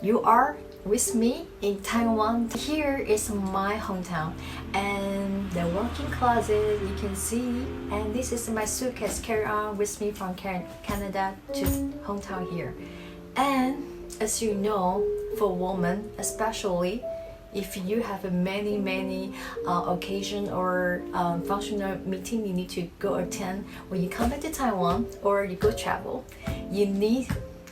you are with me in Taiwan. Here is my hometown and the walk-in closet you can see, and this is my suitcase carry on with me from Canada to hometown here. And as you know, for women especially, if you have a many occasion or functional meeting you need to go attend when you come back to Taiwan or you go travel, you need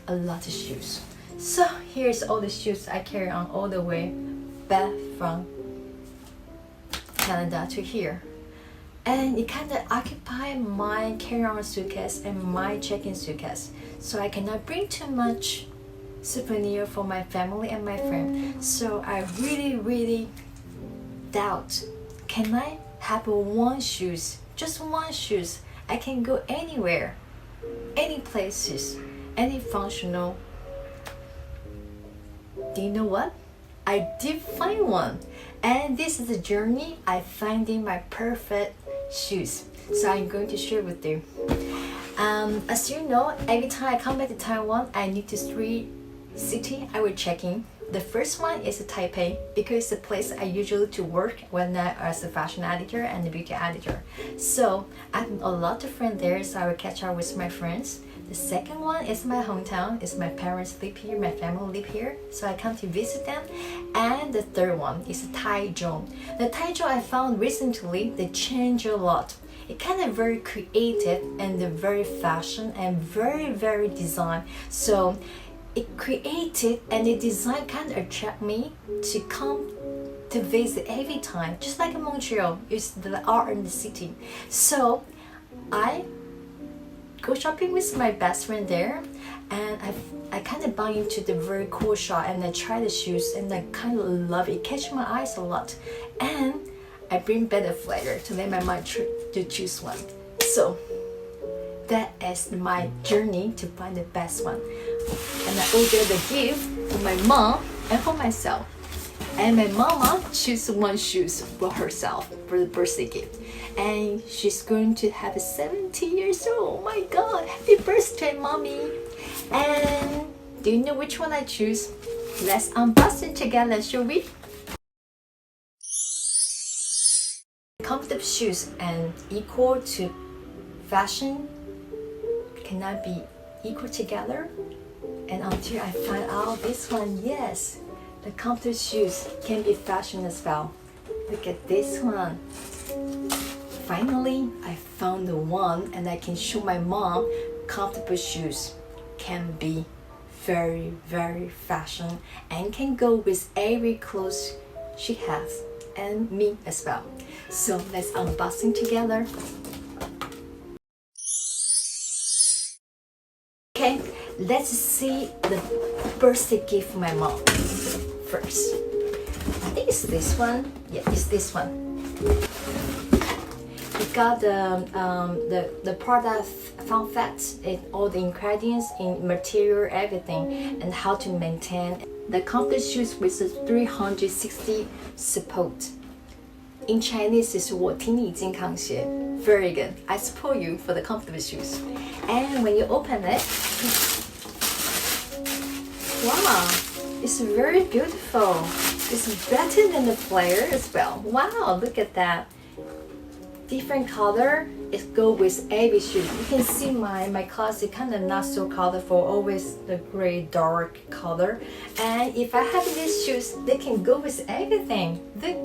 a lot of shoes. So here's all the shoes I carry on all the way back from Canada to here. And it kind of occupy my carry-on suitcase and my check-in suitcase. So I cannot bring too much souvenir for my family and my friend. So I really doubt, can I have one shoes, just one shoes? I can go anywhere, any places, any functional. Do you know what? I did find one, and this is the journey I finding my perfect shoes. So I'm going to share with you. As you know, every time I come back to Taiwan, I need to 3 cities I will check in. The first one is Taipei because it's the place I usually to work when I as a fashion editor and a beauty editor. So I have a lot of friends there, so I will catch up with my friends. The second one is my hometown. It's my parents live here, my family live here, so I come to visit them. And the third one is Taichung. The Taichung I found recently, they change a lot. It kind of very creative and very fashion and very design. So it created and the design kind of attract me to come to visit every time. Just like in Montreal, it's the art in the city. So I go shopping with my best friend there, and I kind of buy into the very cool shop and I try the shoes and I kind of love it. It catch my eyes a lot, and I bring better flavor to let my mind to choose one. So that is my journey to find the best one. And I ordered the gift for my mom and for myself. And my mama choose one shoes for herself for the birthday gift. And she's going to have 70 years old. Oh my god, happy birthday, mommy. And do you know which one I choose? Let's unbox it together, shall we? Comfortable shoes and equal to fashion cannot be equal together. And until I find out this one, yes, the comfortable shoes can be fashion as well. Look at this one. Finally, I found the one, and I can show my mom comfortable shoes can be very fashion and can go with every clothes she has and me as well. So let's unboxing together. Okay, let's see the birthday gift for my mom first. I think it's this one. Yeah, it's this one. It got the product fun facts, all the ingredients in material, everything, and how to maintain the comfort shoes with a 360 support. In Chinese, it's 我听你健康鞋. Very good. I support you for the comfortable shoes. And when you open it, wow, it's very beautiful. It's better than the player as well. Wow, look at that. Different color, it go with every shoe. You can see my closet kind of not so colorful, always the gray dark color. And if I have these shoes, they can go with everything. Look,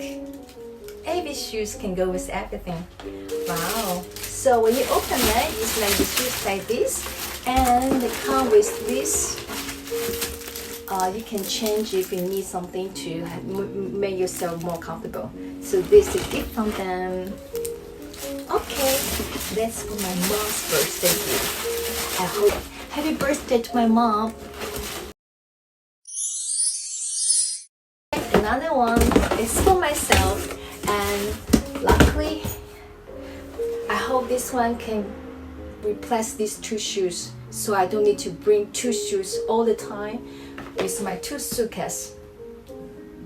every shoes can go with everything. Wow. So when you open it, it's like the shoes like this, and they come with this. You can change if you need something to make yourself more comfortable. So this is a gift from them. Okay, that's for my mom's birthday gift. I hope happy birthday to my mom. Another one is for myself, and luckily I hope this one can replace these 2 shoes, so I don't need to bring 2 shoes all the time with my 2 suitcases.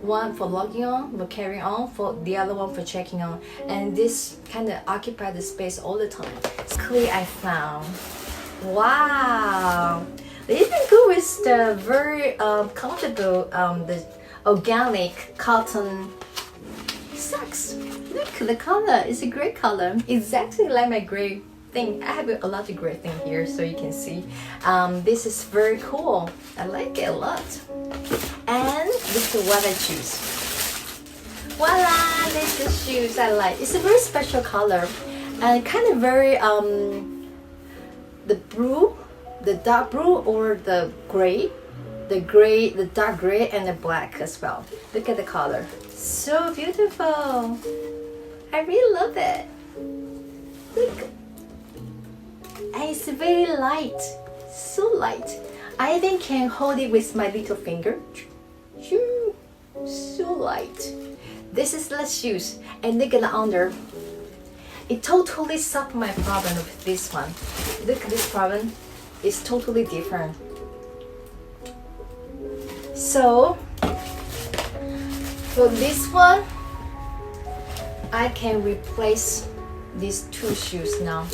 One for logging on, for carrying on, for the other one for checking on, and this kind of occupy the space all the time. Luckily I found, wow, They even go with the very comfortable the organic cotton socks. Look, the color is a gray color, exactly like my gray thing. I have a lot of gray thing here, so you can see. This is very cool. I like it a lot. And this is what I choose. Voila, this is the shoes I like. It's a very special color, and kind of very the blue, the dark blue, or the gray, the dark gray, and the black as well. Look at the color, so beautiful. I really love it. Look, and it's very light, so light. I even can hold it with my little finger. So light. This is the shoes, and look at the under. It totally solved my problem with this one. Look at this problem. It's totally different. So for this one, I can replace these two shoes now.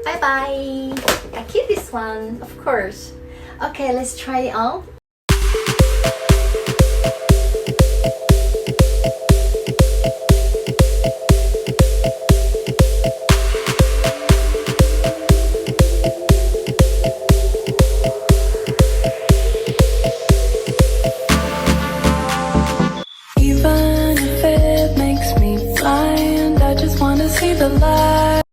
Bye bye. I keep this one, of course. Okay, let's try it on.